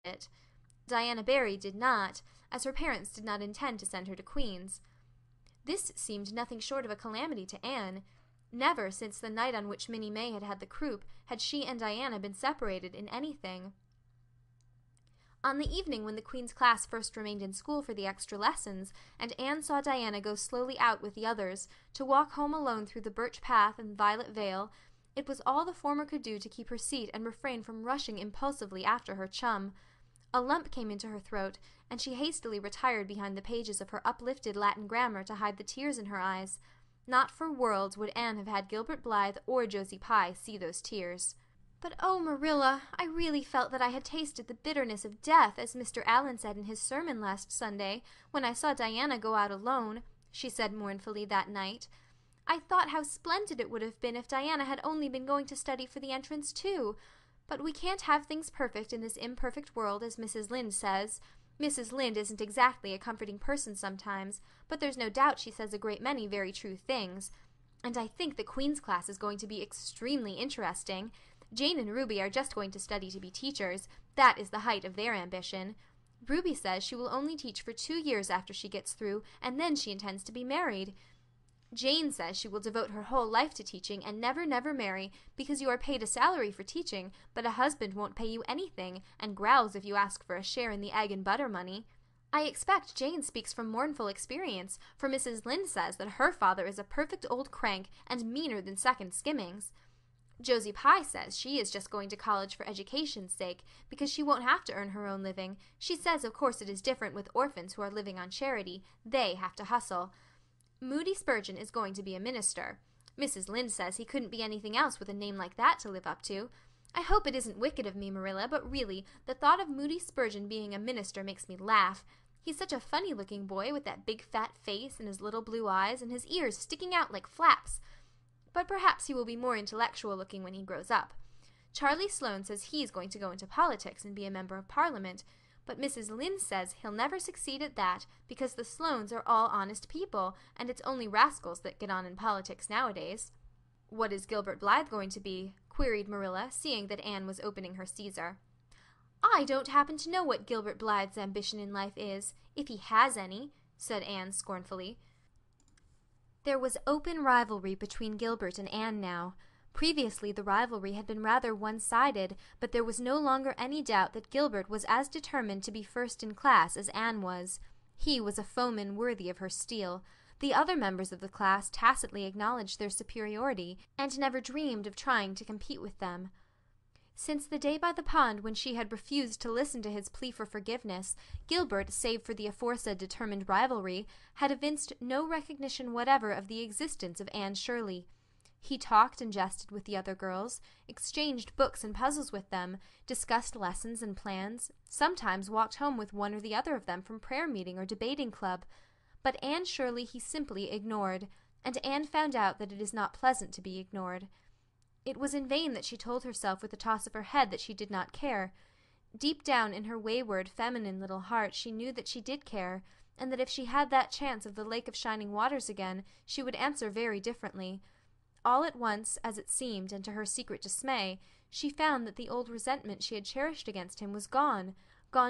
it. Diana Barry did not, as her parents did not intend to send her to Queen's. This seemed nothing short of a calamity to Anne. Never, since the night on which Minnie May had had the croup, had she and Diana been separated in anything. On the evening when the Queen's class first remained in school for the extra lessons, and Anne saw Diana go slowly out with the others, to walk home alone through the birch path and violet vale, it was all the former could do to keep her seat and refrain from rushing impulsively after her chum. A lump came into her throat, and she hastily retired behind the pages of her uplifted Latin grammar to hide the tears in her eyes. Not for worlds would Anne have had Gilbert Blythe or Josie Pye see those tears. "But oh, Marilla, I really felt that I had tasted the bitterness of death, as Mr. Allen said in his sermon last Sunday, when I saw Diana go out alone," she said mournfully that night. "I thought how splendid it would have been if Diana had only been going to study for the entrance too. But we can't have things perfect in this imperfect world, as Mrs. Lynde says. Mrs. Lynde isn't exactly a comforting person sometimes, but there's no doubt she says a great many very true things. And I think the Queen's class is going to be extremely interesting. Jane and Ruby are just going to study to be teachers. That is the height of their ambition. Ruby says she will only teach for 2 years after she gets through, and then she intends to be married. Jane says she will devote her whole life to teaching and never, never marry, because you are paid a salary for teaching, but a husband won't pay you anything, and growls if you ask for a share in the egg and butter money. I expect Jane speaks from mournful experience, for Mrs. Lynde says that her father is a perfect old crank and meaner than second skimmings. Josie Pye says she is just going to college for education's sake, because she won't have to earn her own living. She says of course it is different with orphans who are living on charity. They have to hustle. Moody Spurgeon is going to be a minister. Mrs. Lynde says he couldn't be anything else with a name like that to live up to. I hope it isn't wicked of me, Marilla, but really, the thought of Moody Spurgeon being a minister makes me laugh. He's such a funny-looking boy with that big fat face and his little blue eyes and his ears sticking out like flaps. But perhaps he will be more intellectual-looking when he grows up. Charlie Sloane says he's going to go into politics and be a member of Parliament. But Mrs. Lynde says he'll never succeed at that, because the Sloanes are all honest people, and it's only rascals that get on in politics nowadays. "What is Gilbert Blythe going to be?" queried Marilla, seeing that Anne was opening her Caesar. "I don't happen to know what Gilbert Blythe's ambition in life is, if he has any," said Anne scornfully. There was open rivalry between Gilbert and Anne now. Previously the rivalry had been rather one-sided, but there was no longer any doubt that Gilbert was as determined to be first in class as Anne was. He was a foeman worthy of her steel. The other members of the class tacitly acknowledged their superiority, and never dreamed of trying to compete with them. Since the day by the pond when she had refused to listen to his plea for forgiveness, Gilbert, save for the aforesaid determined rivalry, had evinced no recognition whatever of the existence of Anne Shirley. He talked and jested with the other girls, exchanged books and puzzles with them, discussed lessons and plans, sometimes walked home with one or the other of them from prayer meeting or debating club. But Anne Shirley he simply ignored, and Anne found out that it is not pleasant to be ignored. It was in vain that she told herself with a toss of her head that she did not care. Deep down in her wayward, feminine little heart she knew that she did care, and that if she had that chance of the Lake of Shining Waters again, she would answer very differently. All at once, as it seemed, and to her secret dismay, she found that the old resentment she had cherished against him was gone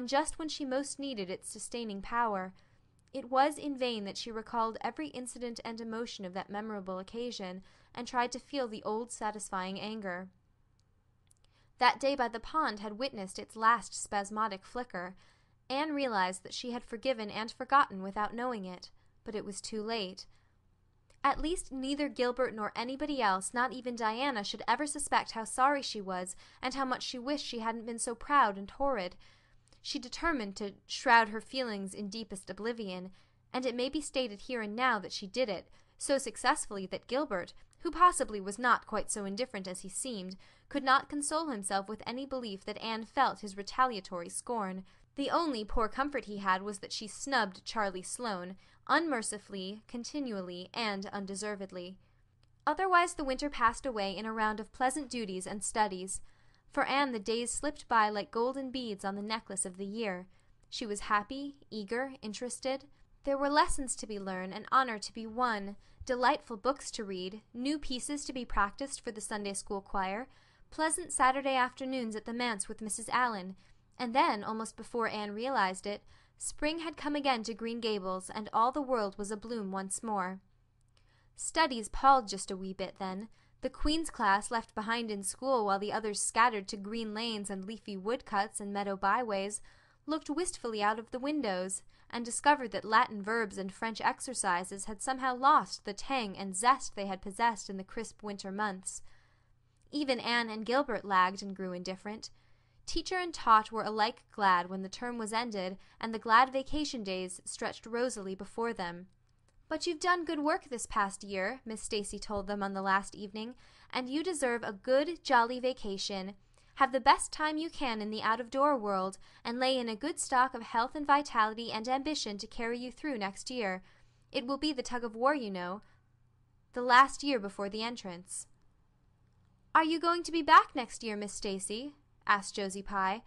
just when she most needed its sustaining power. It was in vain that she recalled every incident and emotion of that memorable occasion, and tried to feel the old satisfying anger. That day by the pond had witnessed its last spasmodic flicker. Anne realized that she had forgiven and forgotten without knowing it, but it was too late. At least neither Gilbert nor anybody else, not even Diana, should ever suspect how sorry she was, and how much she wished she hadn't been so proud and horrid. She determined to shroud her feelings in deepest oblivion, and it may be stated here and now that she did it, so successfully that Gilbert, who possibly was not quite so indifferent as he seemed, could not console himself with any belief that Anne felt his retaliatory scorn. The only poor comfort he had was that she snubbed Charlie Sloane, unmercifully, continually, and undeservedly. Otherwise the winter passed away in a round of pleasant duties and studies. For Anne the days slipped by like golden beads on the necklace of the year. She was happy, eager, interested. There were lessons to be learned, and honor to be won, delightful books to read, new pieces to be practiced for the Sunday school choir, pleasant Saturday afternoons at the manse with Mrs. Allen. And then, almost before Anne realized it, spring had come again to Green Gables, and all the world was abloom once more. Studies palled just a wee bit then. The Queen's class, left behind in school while the others scattered to green lanes and leafy woodcuts and meadow byways, looked wistfully out of the windows, and discovered that Latin verbs and French exercises had somehow lost the tang and zest they had possessed in the crisp winter months. Even Anne and Gilbert lagged and grew indifferent. Teacher and taught were alike glad when the term was ended and the glad vacation days stretched rosily before them. "But you've done good work this past year," Miss Stacy told them on the last evening, "and you deserve a good, jolly vacation. Have the best time you can in the out-of-door world, and lay in a good stock of health and vitality and ambition to carry you through next year. It will be the tug-of-war, you know, the last year before the entrance." "Are you going to be back next year, Miss Stacy?" asked Josie Pye.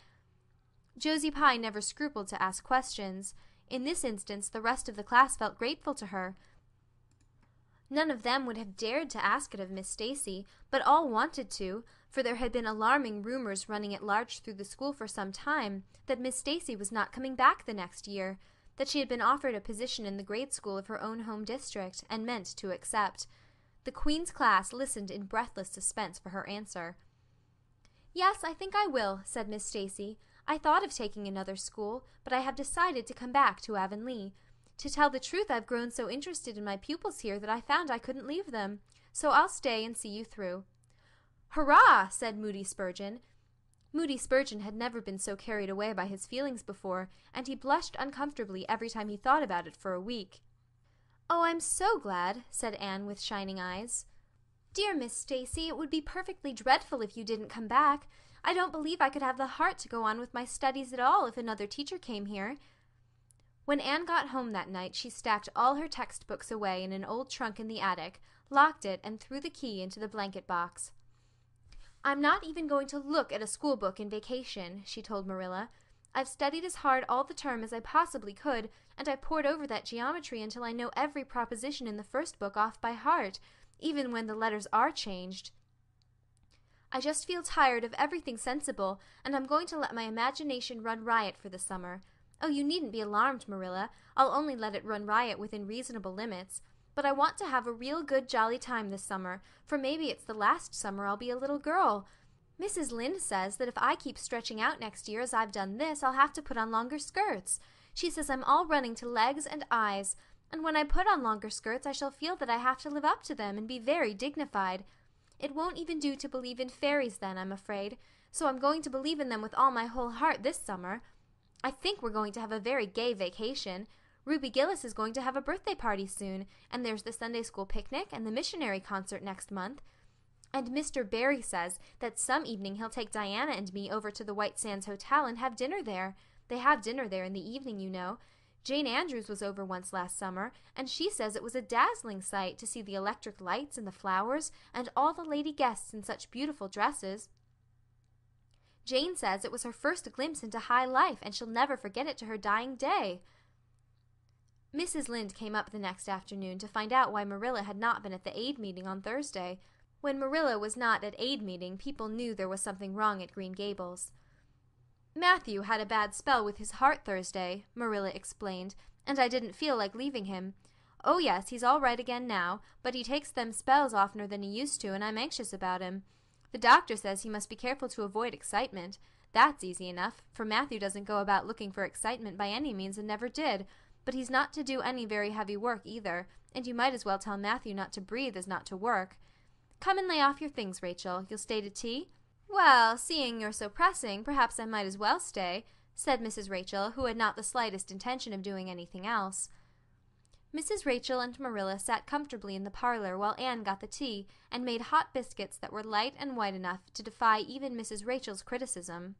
Josie Pye never scrupled to ask questions. In this instance, the rest of the class felt grateful to her. None of them would have dared to ask it of Miss Stacy, but all wanted to, for there had been alarming rumors running at large through the school for some time that Miss Stacy was not coming back the next year, that she had been offered a position in the grade school of her own home district, and meant to accept. The Queen's class listened in breathless suspense for her answer. "Yes, I think I will," said Miss Stacy. "I thought of taking another school, but I have decided to come back to Avonlea. To tell the truth, I've grown so interested in my pupils here that I found I couldn't leave them. So I'll stay and see you through." "Hurrah!" said Moody Spurgeon. Moody Spurgeon had never been so carried away by his feelings before, and he blushed uncomfortably every time he thought about it for a week. "Oh, I'm so glad," said Anne with shining eyes. "Dear Miss Stacy, it would be perfectly dreadful if you didn't come back. I don't believe I could have the heart to go on with my studies at all if another teacher came here." When Anne got home that night, she stacked all her textbooks away in an old trunk in the attic, locked it, and threw the key into the blanket box. "I'm not even going to look at a school book in vacation," she told Marilla. "I've studied as hard all the term as I possibly could, and I pored over that geometry until I know every proposition in the first book off by heart, even when the letters are changed. I just feel tired of everything sensible, and I'm going to let my imagination run riot for the summer. Oh, you needn't be alarmed, Marilla. I'll only let it run riot within reasonable limits. But I want to have a real good jolly time this summer, for maybe it's the last summer I'll be a little girl. Mrs. Lynde says that if I keep stretching out next year as I've done this, I'll have to put on longer skirts. She says I'm all running to legs and eyes, and when I put on longer skirts I shall feel that I have to live up to them and be very dignified. It won't even do to believe in fairies then, I'm afraid, so I'm going to believe in them with all my whole heart this summer. I think we're going to have a very gay vacation. Ruby Gillis is going to have a birthday party soon, and there's the Sunday school picnic and the missionary concert next month. And Mr. Barry says that some evening he'll take Diana and me over to the White Sands Hotel and have dinner there. They have dinner there in the evening, you know. Jane Andrews was over once last summer, and she says it was a dazzling sight to see the electric lights and the flowers, and all the lady guests in such beautiful dresses. Jane says it was her first glimpse into high life, and she'll never forget it to her dying day. Mrs. Lynde came up the next afternoon to find out why Marilla had not been at the aid meeting on Thursday. When Marilla was not at aid meeting, people knew there was something wrong at Green Gables. "Matthew had a bad spell with his heart Thursday," Marilla explained, "and I didn't feel like leaving him. Oh, yes, he's all right again now, but he takes them spells oftener than he used to, and I'm anxious about him. The doctor says he must be careful to avoid excitement. That's easy enough, for Matthew doesn't go about looking for excitement by any means and never did, but he's not to do any very heavy work either, and you might as well tell Matthew not to breathe as not to work. Come and lay off your things, Rachel. You'll stay to tea?" "Well, seeing you're so pressing, perhaps I might as well stay," said Mrs. Rachel, who had not the slightest intention of doing anything else. Mrs. Rachel and Marilla sat comfortably in the parlor while Anne got the tea and made hot biscuits that were light and white enough to defy even Mrs. Rachel's criticism.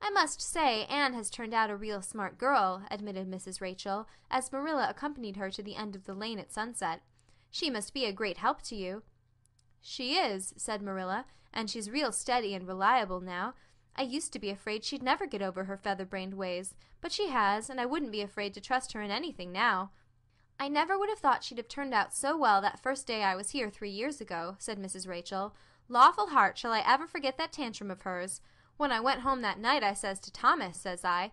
"I must say Anne has turned out a real smart girl," admitted Mrs. Rachel, as Marilla accompanied her to the end of the lane at sunset. "She must be a great help to you." "She is," said Marilla, "and she's real steady and reliable now. I used to be afraid she'd never get over her feather-brained ways, but she has, and I wouldn't be afraid to trust her in anything now." "I never would have thought she'd have turned out so well that first day I was here 3 years ago," said Mrs. Rachel. "Lawful heart, shall I ever forget that tantrum of hers. When I went home that night I says to Thomas, says I,